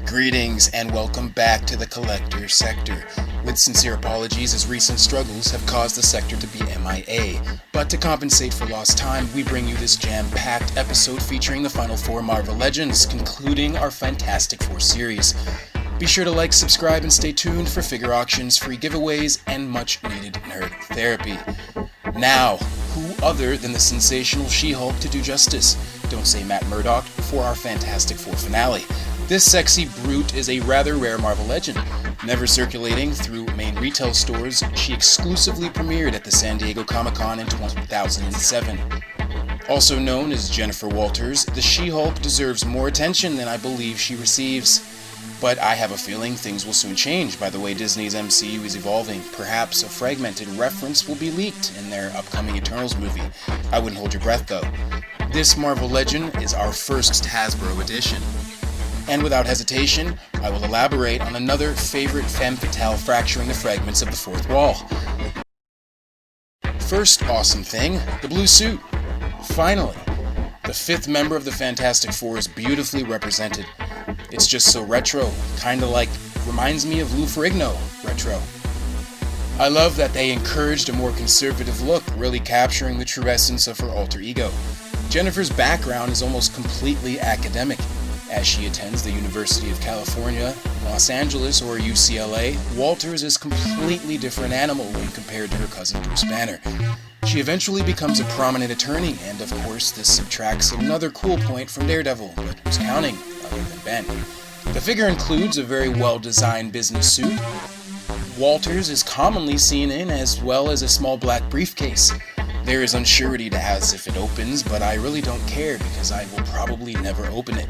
Greetings and welcome back to the Collector Sector. With sincere apologies as recent struggles have caused the sector to be MIA. But to compensate for lost time, we bring you this jam-packed episode featuring the final four Marvel Legends, concluding our Fantastic Four series. Be sure to like, subscribe, and stay tuned for figure auctions, free giveaways, and much-needed nerd therapy. Now, who other than the sensational She-Hulk to do justice? Don't say Matt Murdock for our Fantastic Four finale. This sexy brute is a rather rare Marvel legend. Never circulating through main retail stores, she exclusively premiered at the San Diego Comic-Con in 2007. Also known as Jennifer Walters, the She-Hulk deserves more attention than I believe she receives. But I have a feeling things will soon change by the way Disney's MCU is evolving. Perhaps a fragmented reference will be leaked in their upcoming Eternals movie. I wouldn't hold your breath though. This Marvel legend is our first Hasbro edition. And without hesitation, I will elaborate on another favorite femme fatale fracturing the fragments of the fourth wall. First awesome thing, the blue suit. Finally, the fifth member of the Fantastic Four is beautifully represented. It's just so retro, kinda like, reminds me of Lou Ferrigno retro. I love that they encouraged a more conservative look, really capturing the true essence of her alter ego. Jennifer's background is almost completely academic. As she attends the University of California, Los Angeles, or UCLA, Walters is a completely different animal when compared to her cousin Bruce Banner. She eventually becomes a prominent attorney, and of course this subtracts another cool point from Daredevil, but who's counting other than Ben? The figure includes a very well-designed business suit. Walters is commonly seen in, as well as a small black briefcase. There is unsurety to as if it opens, but I really don't care because I will probably never open it.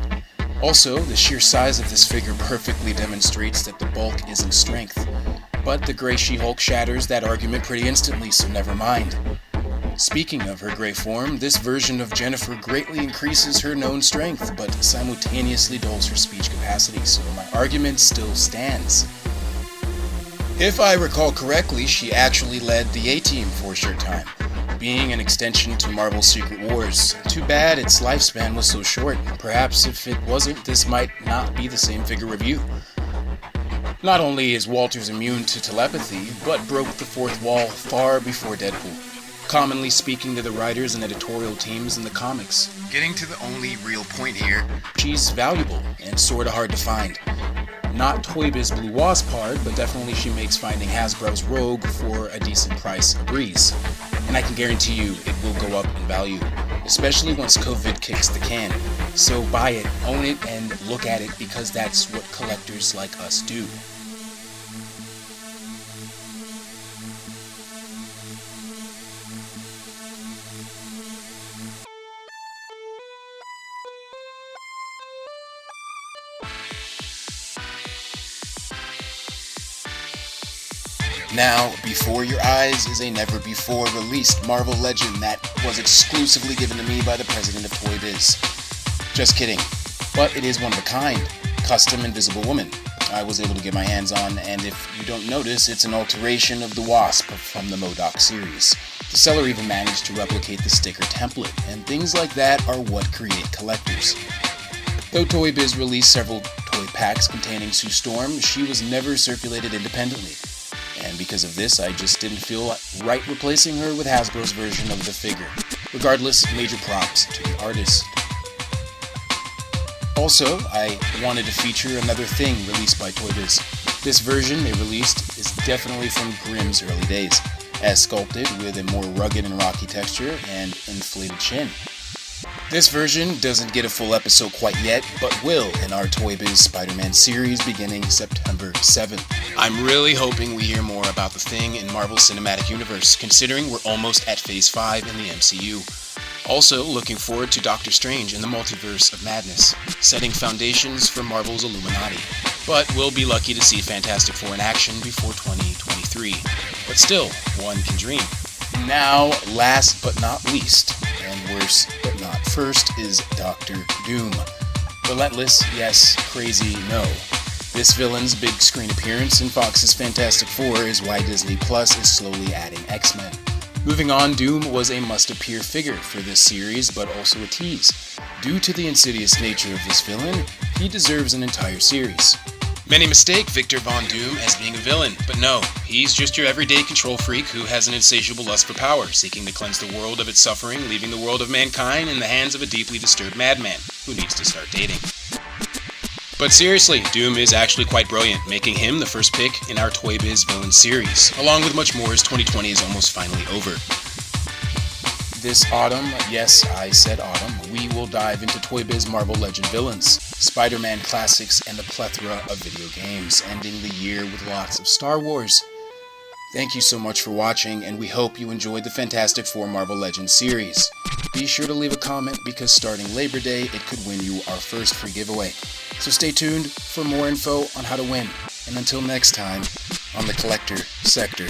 Also, the sheer size of this figure perfectly demonstrates that the bulk isn't strength. But the Grey She-Hulk shatters that argument pretty instantly, so never mind. Speaking of her grey form, this version of Jennifer greatly increases her known strength, but simultaneously dulls her speech capacity, so my argument still stands. If I recall correctly, she actually led the A-Team for a short time, being an extension to Marvel's Secret Wars. Too bad its lifespan was so short. Perhaps if it wasn't, this might not be the same figure review. Not only is Walters immune to telepathy, but broke the fourth wall far before Deadpool, commonly speaking to the writers and editorial teams in the comics. Getting to the only real point here, she's valuable and sorta hard to find. Not Toy Biz Blue Wasp hard, but definitely she makes finding Hasbro's Rogue for a decent price a breeze. And I can guarantee you it will go up in value, especially once COVID kicks the can. So buy it, own it, and look at it because that's what collectors like us do. Now, before your eyes is a never-before-released Marvel legend that was exclusively given to me by the president of Toy Biz. Just kidding, but it is one of a kind, custom Invisible Woman. I was able to get my hands on, and if you don't notice, it's an alteration of the Wasp from the MODOK series. The seller even managed to replicate the sticker template, and things like that are what create collectors. Though Toy Biz released several toy packs containing Sue Storm, she was never circulated independently. And because of this, I just didn't feel right replacing her with Hasbro's version of the figure. Regardless, major props to the artist. Also, I wanted to feature another thing released by Toy Biz. This version they released is definitely from Grimm's early days, as sculpted with a more rugged and rocky texture and inflated chin. This version doesn't get a full episode quite yet, but will in our Toy Biz Spider-Man series beginning September 7th. I'm really hoping we hear more about the Thing in Marvel Cinematic Universe, considering we're almost at Phase 5 in the MCU. Also, looking forward to Doctor Strange in the Multiverse of Madness, setting foundations for Marvel's Illuminati. But we'll be lucky to see Fantastic Four in action before 2023. But still, one can dream. Now, last but not least, and worse but not first, is Doctor Doom. Relentless, yes. Crazy, no. This villain's big screen appearance in Fox's Fantastic Four is why Disney Plus is slowly adding X-Men. Moving on, Doom was a must-appear figure for this series, but also a tease. Due to the insidious nature of this villain, he deserves an entire series. Many mistake Victor Von Doom as being a villain, but no, he's just your everyday control freak who has an insatiable lust for power, seeking to cleanse the world of its suffering, leaving the world of mankind in the hands of a deeply disturbed madman who needs to start dating. But seriously, Doom is actually quite brilliant, making him the first pick in our Toy Biz villain series, along with much more as 2020 is almost finally over. This autumn, yes, I said autumn, we will dive into Toy Biz Marvel Legend villains, Spider-Man classics, and a plethora of video games, ending the year with lots of Star Wars. Thank you so much for watching, and we hope you enjoyed the Fantastic Four Marvel Legends series. Be sure to leave a comment because starting Labor Day, it could win you our first free giveaway. So stay tuned for more info on how to win. And until next time, on the Collector Sector.